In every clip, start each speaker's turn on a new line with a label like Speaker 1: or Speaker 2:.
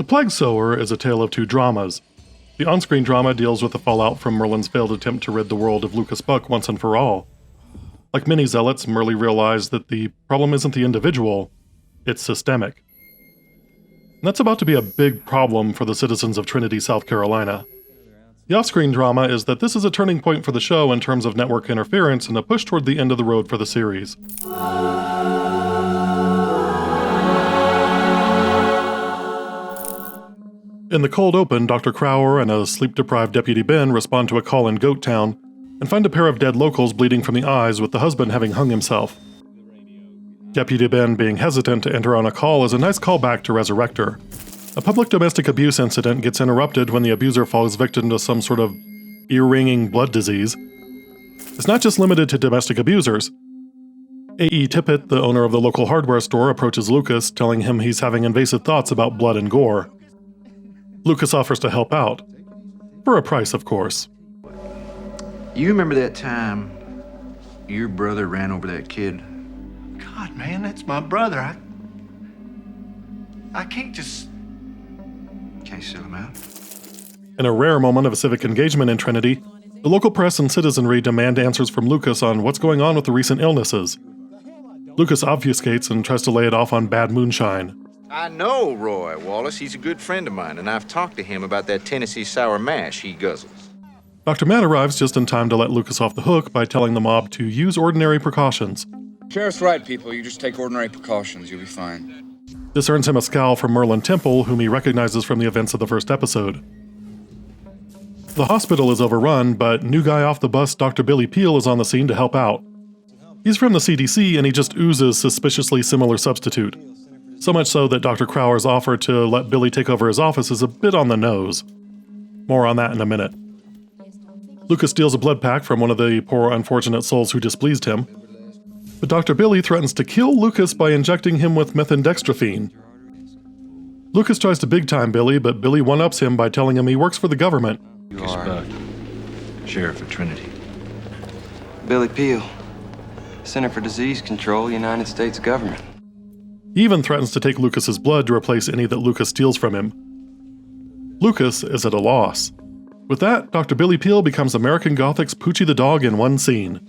Speaker 1: The Plague Sower is a tale of two dramas. The on-screen drama deals with the fallout from Merlyn's failed attempt to rid the world of Lucas Buck once and for all. Like many zealots, Merlyn realized that the problem isn't the individual, it's systemic. And that's about to be a big problem for the citizens of Trinity, South Carolina. The off-screen drama is that this is a turning point for the show in terms of network interference and a push toward the end of the road for the series. In the cold open, Dr. Crower and a sleep-deprived Deputy Ben respond to a call in Goat Town and find a pair of dead locals bleeding from the eyes with the husband having hung himself. Deputy Ben being hesitant to enter on a call is a nice callback to resurrect her. A public domestic abuse incident gets interrupted when the abuser falls victim to some sort of ear-ringing blood disease. It's not just limited to domestic abusers. A.E. Tippett, the owner of the local hardware store, approaches Lucas, telling him he's having invasive thoughts about blood and gore. Lucas offers to help out. For a price, of course.
Speaker 2: You remember that time your brother ran over that kid?
Speaker 3: God, man, that's my brother. I can't just...
Speaker 2: Can't sell him out.
Speaker 1: In a rare moment of civic engagement in Trinity, the local press and citizenry demand answers from Lucas on what's going on with the recent illnesses. Lucas obfuscates and tries to lay it off on bad moonshine.
Speaker 4: I know Roy Wallace. He's a good friend of mine, and I've talked to him about that Tennessee sour mash he guzzles.
Speaker 1: Dr. Matt arrives just in time to let Lucas off the hook by telling the mob to use ordinary precautions.
Speaker 5: Sheriff's right, people. You just take ordinary precautions. You'll be fine.
Speaker 1: This earns him a scowl from Merlyn Temple, whom he recognizes from the events of the first episode. The hospital is overrun, but new guy off the bus, Dr. Billy Peele, is on the scene to help out. He's from the CDC, and he just oozes suspiciously similar substitute. So much so that Dr. Crower's offer to let Billy take over his office is a bit on the nose. More on that in a minute. Lucas steals a blood pack from one of the poor unfortunate souls who displeased him. But Dr. Billy threatens to kill Lucas by injecting him with methamphetamine. Lucas tries to big-time Billy, but Billy one-ups him by telling him he works for the government.
Speaker 2: You are Sheriff of Trinity.
Speaker 6: Billy Peele, Center for Disease Control, United States Government.
Speaker 1: He even threatens to take Lucas's blood to replace any that Lucas steals from him. Lucas is at a loss. With that, Dr. Billy Peele becomes American Gothic's Poochie the dog in one scene.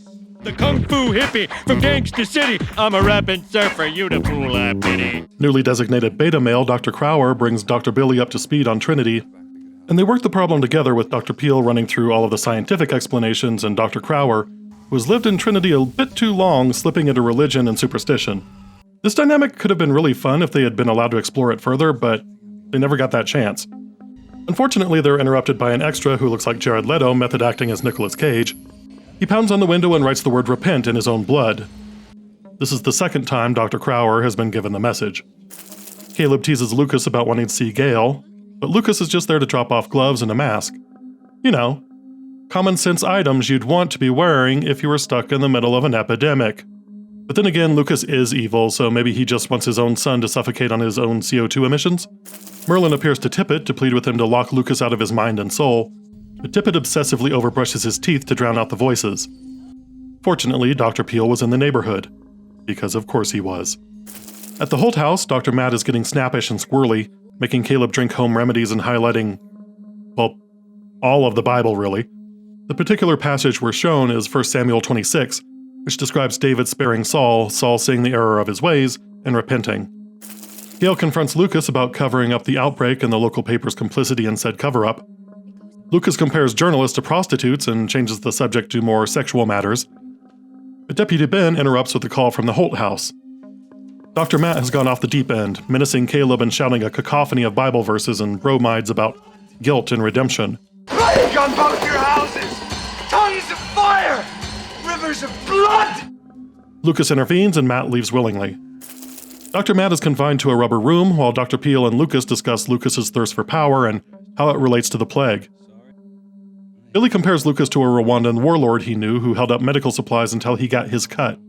Speaker 7: The Kung Fu hippie from Gangsta City. I'm a rapping surfer, you the fool I pity.
Speaker 1: Newly designated beta male Dr. Crower brings Dr. Billy up to speed on Trinity, and they work the problem together with Dr. Peele running through all of the scientific explanations and Dr. Crower, who has lived in Trinity a bit too long, slipping into religion and superstition. This dynamic could have been really fun if they had been allowed to explore it further, but they never got that chance. Unfortunately, they're interrupted by an extra who looks like Jared Leto method acting as Nicolas Cage. He pounds on the window and writes the word repent in his own blood. This is the second time Dr. Crower has been given the message. Caleb teases Lucas about wanting to see Gail, but Lucas is just there to drop off gloves and a mask. You know, common sense items you'd want to be wearing if you were stuck in the middle of an epidemic. But then again, Lucas is evil, so maybe he just wants his own son to suffocate on his own CO2 emissions. Merlyn appears to Tippett to plead with him to lock Lucas out of his mind and soul, but Tippett obsessively overbrushes his teeth to drown out the voices. Fortunately, Dr. Peele was in the neighborhood, because of course he was. At the Holt house, Dr. Matt is getting snappish and squirrely, making Caleb drink home remedies and highlighting, well, all of the Bible, really. The particular passage we're shown is 1 Samuel 26, which describes David sparing Saul, Saul seeing the error of his ways, and repenting. Gail confronts Lucas about covering up the outbreak and the local paper's complicity in said cover-up. Lucas compares journalists to prostitutes and changes the subject to more sexual matters. But Deputy Ben interrupts with a call from the Holt house. Dr. Matt has gone off the deep end, menacing Caleb and shouting a cacophony of Bible verses and bromides about guilt and redemption.
Speaker 3: Plague on both your houses! Tongues of fire! Rivers of blood!
Speaker 1: Lucas intervenes and Matt leaves willingly. Dr. Matt is confined to a rubber room while Dr. Peele and Lucas discuss Lucas's thirst for power and how it relates to the plague. Billy compares Lucas to a Rwandan warlord he knew who held up medical supplies until he got his cut,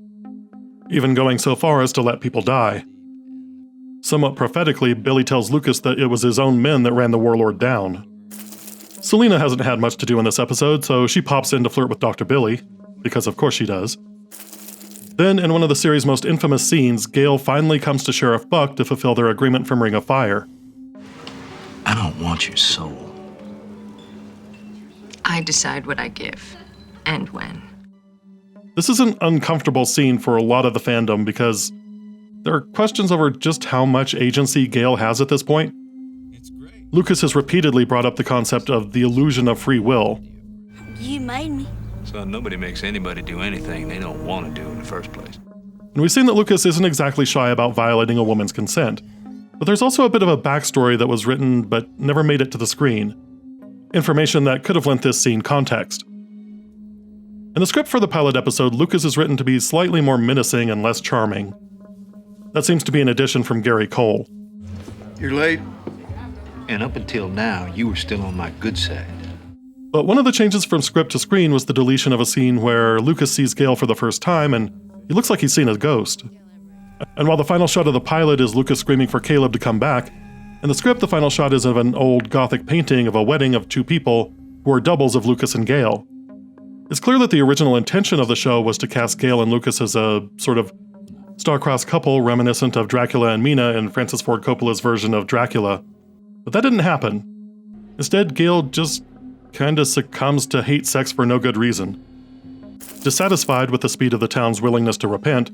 Speaker 1: even going so far as to let people die. Somewhat prophetically, Billy tells Lucas that it was his own men that ran the warlord down. Selena hasn't had much to do in this episode, so she pops in to flirt with Dr. Billy, because of course she does. Then, in one of the series' most infamous scenes, Gail finally comes to Sheriff Buck to fulfill their agreement from Ring of Fire.
Speaker 2: don't want your soul.
Speaker 8: I decide what I give and when.
Speaker 1: This is an uncomfortable scene for a lot of the fandom because there are questions over just how much agency Gail has at this point. Lucas has repeatedly brought up the concept of the illusion of free will.
Speaker 9: You made me.
Speaker 2: So nobody makes anybody do anything they don't want to do in the first place.
Speaker 1: And we've seen that Lucas isn't exactly shy about violating a woman's consent. But there's also a bit of a backstory that was written but never made it to the screen. Information that could have lent this scene context. In the script for the pilot episode, Lucas is written to be slightly more menacing and less charming. That seems to be an addition from Gary Cole.
Speaker 2: You're late. And up until now, you were still on my good side.
Speaker 1: But one of the changes from script to screen was the deletion of a scene where Lucas sees Gail for the first time and he looks like he's seen a ghost. And while the final shot of the pilot is Lucas screaming for Caleb to come back, in the script the final shot is of an old Gothic painting of a wedding of two people who are doubles of Lucas and Gail. It's clear that the original intention of the show was to cast Gail and Lucas as a sort of star-crossed couple reminiscent of Dracula and Mina in Francis Ford Coppola's version of Dracula. But that didn't happen. Instead, Gail just kinda succumbs to hate sex for no good reason. Dissatisfied with the speed of the town's willingness to repent,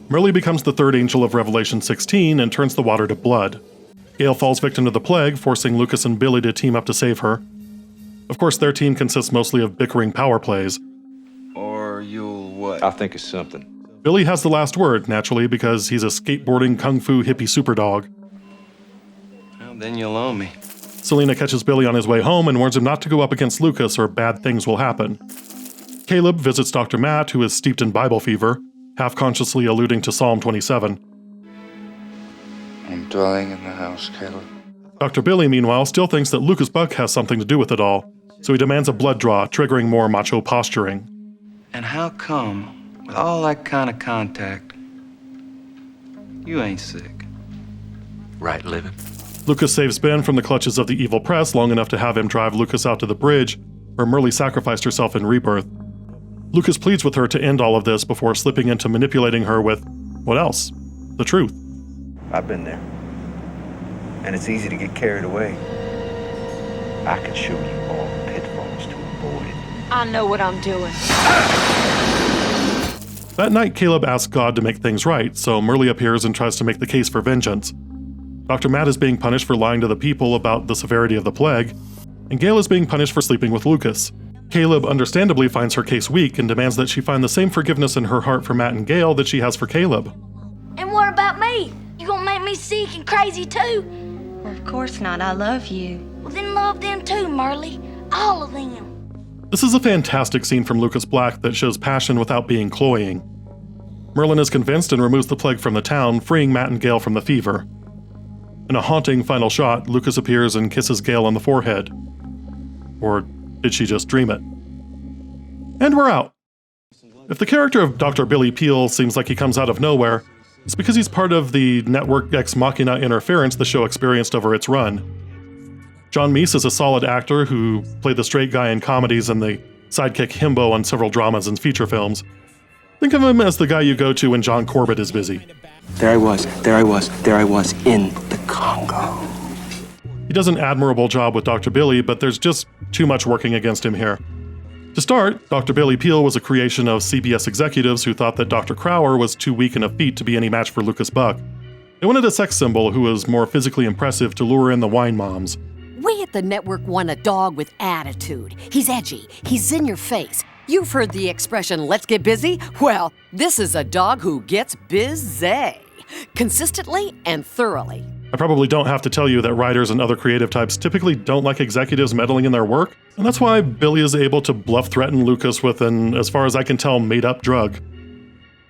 Speaker 1: Merlyn becomes the third angel of Revelation 16 and turns the water to blood. Gail falls victim to the plague, forcing Lucas and Billy to team up to save her. Of course, their team consists mostly of bickering power plays.
Speaker 6: Or you'll what?
Speaker 4: I'll think of something.
Speaker 1: Billy has the last word, naturally, because he's a skateboarding kung fu hippie superdog.
Speaker 6: Well, then you'll owe me.
Speaker 1: Selena catches Billy on his way home and warns him not to go up against Lucas or bad things will happen. Caleb visits Dr. Matt, who is steeped in Bible fever, half-consciously alluding to Psalm 27.
Speaker 5: I'm dwelling in the house, Caleb.
Speaker 1: Dr. Billy, meanwhile, still thinks that Lucas Buck has something to do with it all, so he demands a blood draw, triggering more macho posturing.
Speaker 6: And how come, with all that kind of contact, you ain't sick?
Speaker 2: Right, living.
Speaker 1: Lucas saves Ben from the clutches of the evil press long enough to have him drive Lucas out to the bridge, where Merlyn sacrificed herself in Rebirth. Lucas pleads with her to end all of this before slipping into manipulating her with, what else? The truth.
Speaker 10: I've been there. And it's easy to get carried away. I can show you all the pitfalls to avoid it.
Speaker 9: I know what I'm doing.
Speaker 1: That night, Caleb asks God to make things right, so Merlyn appears and tries to make the case for vengeance. Dr. Matt is being punished for lying to the people about the severity of the plague, and Gail is being punished for sleeping with Lucas. Caleb understandably finds her case weak and demands that she find the same forgiveness in her heart for Matt and Gail that she has for Caleb.
Speaker 9: And what about me? You gonna make me sick and crazy too?
Speaker 11: Well, of course not. I love you.
Speaker 9: Well, then love them too, Merlyn. All of them.
Speaker 1: This is a fantastic scene from Lucas Black that shows passion without being cloying. Merlyn is convinced and removes the plague from the town, freeing Matt and Gail from the fever. In a haunting final shot, Lucas appears and kisses Gail on the forehead. Or did she just dream it? And we're out. If the character of Dr. Billy Peele seems like he comes out of nowhere, it's because he's part of the network ex machina interference the show experienced over its run. John Mese is a solid actor who played the straight guy in comedies and the sidekick himbo on several dramas and feature films. Think of him as the guy you go to when John Corbett is busy.
Speaker 6: There I was in the Congo.
Speaker 1: He does an admirable job with Dr. Billy, but there's just too much working against him here. To start, Dr. Billy Peele was a creation of CBS executives who thought that Dr. Crower was too weak in a feat to be any match for Lucas Buck. They wanted a sex symbol who was more physically impressive to lure in the wine moms.
Speaker 12: We at the network want a dog with attitude. He's edgy. He's in your face. You've heard the expression, let's get busy? Well, this is a dog who gets busy. Consistently and thoroughly.
Speaker 1: I probably don't have to tell you that writers and other creative types typically don't like executives meddling in their work, and that's why Billy is able to bluff-threaten Lucas with an, as far as I can tell, made-up drug.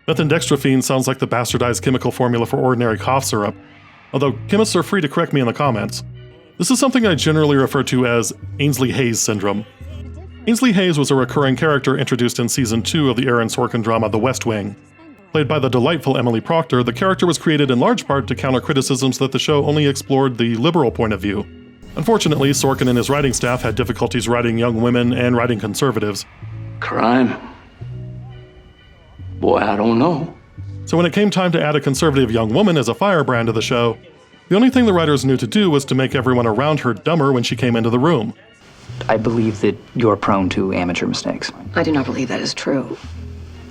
Speaker 1: Methamphetamine sounds like the bastardized chemical formula for ordinary cough syrup, although chemists are free to correct me in the comments. This is something I generally refer to as Ainsley Hayes syndrome. Ainsley Hayes was a recurring character introduced in Season 2 of the Aaron Sorkin drama The West Wing. Played by the delightful Emily Proctor, the character was created in large part to counter criticisms that the show only explored the liberal point of view. Unfortunately, Sorkin and his writing staff had difficulties writing young women and writing conservatives.
Speaker 6: Crime? Boy, I don't know.
Speaker 1: So when it came time to add a conservative young woman as a firebrand to the show, The only thing the writers knew to do was to make everyone around her dumber when she came into the room.
Speaker 13: I believe that you're prone to amateur mistakes.
Speaker 8: I do not believe that is true.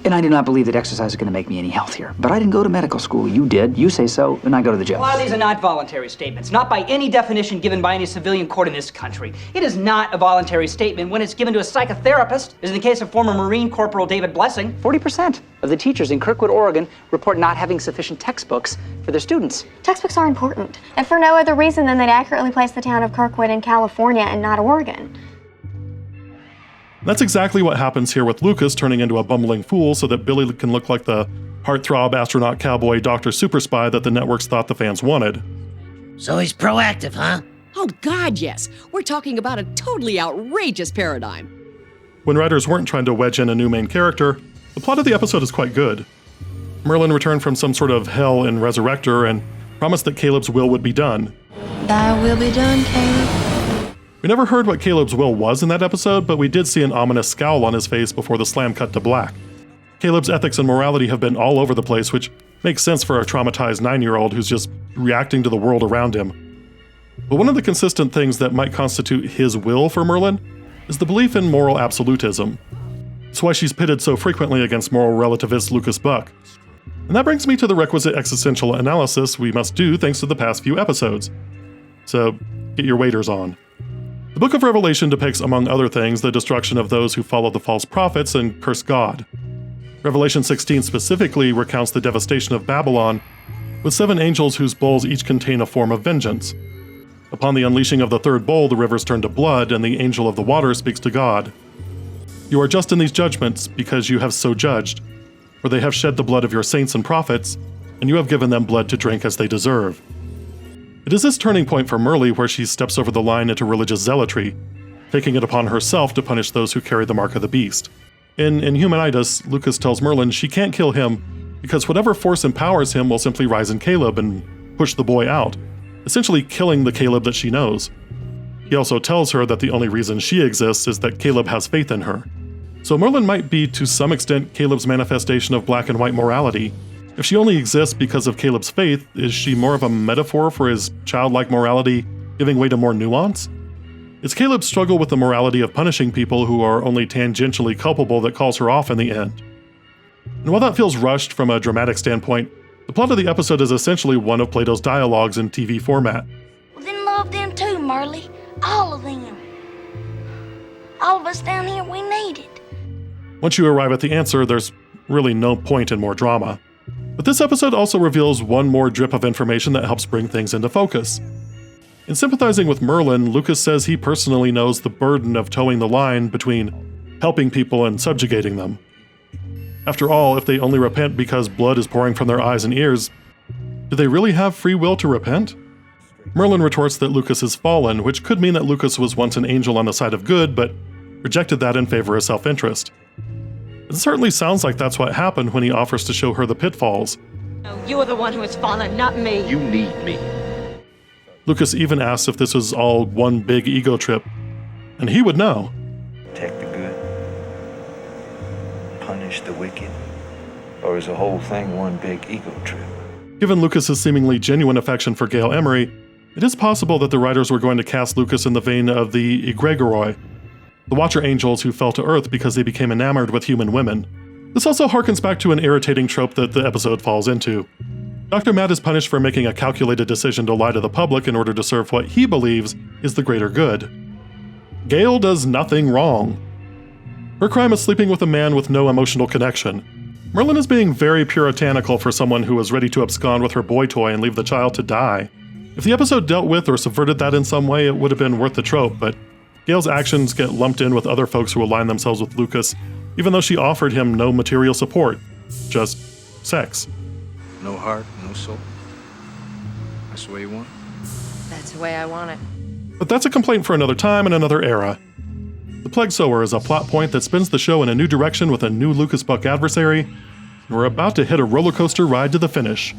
Speaker 13: And I do not believe that exercise is going to make me any healthier. But I didn't go to medical school. You did. You say so, and I go to the gym.
Speaker 14: A lot of these are not voluntary statements, not by any definition given by any civilian court in this country. It is not a voluntary statement when it's given to a psychotherapist, as in the case of former Marine Corporal David Blessing.
Speaker 13: 40% of the teachers in Kirkwood, Oregon, report not having sufficient textbooks for their students.
Speaker 15: Textbooks are important, and for no other reason than they'd accurately place the town of Kirkwood in California and not Oregon.
Speaker 1: That's exactly what happens here with Lucas turning into a bumbling fool so that Billy can look like the heartthrob astronaut cowboy Dr. Super Spy that the networks thought the fans wanted.
Speaker 16: So he's proactive, huh?
Speaker 12: Oh, God, yes. We're talking about a totally outrageous paradigm.
Speaker 1: When writers weren't trying to wedge in a new main character, the plot of the episode is quite good. Merlyn returned from some sort of hell in Resurrector and promised that Caleb's will would be done.
Speaker 15: Thy will be done, Caleb.
Speaker 1: We never heard what Caleb's will was in that episode, but we did see an ominous scowl on his face before the slam cut to black. Caleb's ethics and morality have been all over the place, which makes sense for a traumatized 9-year-old who's just reacting to the world around him. But one of the consistent things that might constitute his will for Merlyn is the belief in moral absolutism. It's why she's pitted so frequently against moral relativist Lucas Buck. And that brings me to the requisite existential analysis we must do thanks to the past few episodes. So, get your waders on. The Book of Revelation depicts, among other things, the destruction of those who follow the false prophets and curse God. Revelation 16 specifically recounts the devastation of Babylon, with 7 angels whose bowls each contain a form of vengeance. Upon the unleashing of the third bowl, the rivers turn to blood, and the angel of the water speaks to God. You are just in these judgments because you have so judged, for they have shed the blood of your saints and prophets, and you have given them blood to drink as they deserve. It is this turning point for Merlyn where she steps over the line into religious zealotry, taking it upon herself to punish those who carry the mark of the beast. In Inhumanitas, Lucas tells Merlyn she can't kill him because whatever force empowers him will simply rise in Caleb and push the boy out, essentially killing the Caleb that she knows. He also tells her that the only reason she exists is that Caleb has faith in her. So Merlyn might be, to some extent, Caleb's manifestation of black and white morality. If she only exists because of Caleb's faith, is she more of a metaphor for his childlike morality giving way to more nuance? It's Caleb's struggle with the morality of punishing people who are only tangentially culpable that calls her off in the end. And while that feels rushed from a dramatic standpoint, the plot of the episode is essentially one of Plato's dialogues in TV format.
Speaker 9: Well, then love them too, Merlyn. All of them. All of us down here, we need it.
Speaker 1: Once you arrive at the answer, there's really no point in more drama. But this episode also reveals one more drip of information that helps bring things into focus. In sympathizing with Merlyn, Lucas says he personally knows the burden of towing the line between helping people and subjugating them. After all, if they only repent because blood is pouring from their eyes and ears, do they really have free will to repent? Merlyn retorts that Lucas is fallen, which could mean that Lucas was once an angel on the side of good, but rejected that in favor of self-interest. It certainly sounds like that's what happened when he offers to show her the pitfalls.
Speaker 17: No, you're the one who has fallen, not me.
Speaker 4: You need me.
Speaker 1: Lucas even asks if this was all one big ego trip, and he would know.
Speaker 10: Protect the good, punish the wicked, or is the whole thing one big ego trip?
Speaker 1: Given Lucas's seemingly genuine affection for Gail Emory, it is possible that the writers were going to cast Lucas in the vein of the egregoroi, the Watcher angels who fell to Earth because they became enamored with human women. This also harkens back to an irritating trope that the episode falls into. Dr. Matt is punished for making a calculated decision to lie to the public in order to serve what he believes is the greater good. Gail does nothing wrong. Her crime is sleeping with a man with no emotional connection. Merlyn is being very puritanical for someone who was ready to abscond with her boy toy and leave the child to die. If the episode dealt with or subverted that in some way, it would have been worth the trope, but Gail's actions get lumped in with other folks who align themselves with Lucas, even though she offered him no material support, just sex.
Speaker 4: No heart, no soul. That's the way you want it?
Speaker 8: That's the way I want it.
Speaker 1: But that's a complaint for another time and another era. The Plague Sower is a plot point that spins the show in a new direction with a new Lucas Buck adversary, and we're about to hit a roller coaster ride to the finish.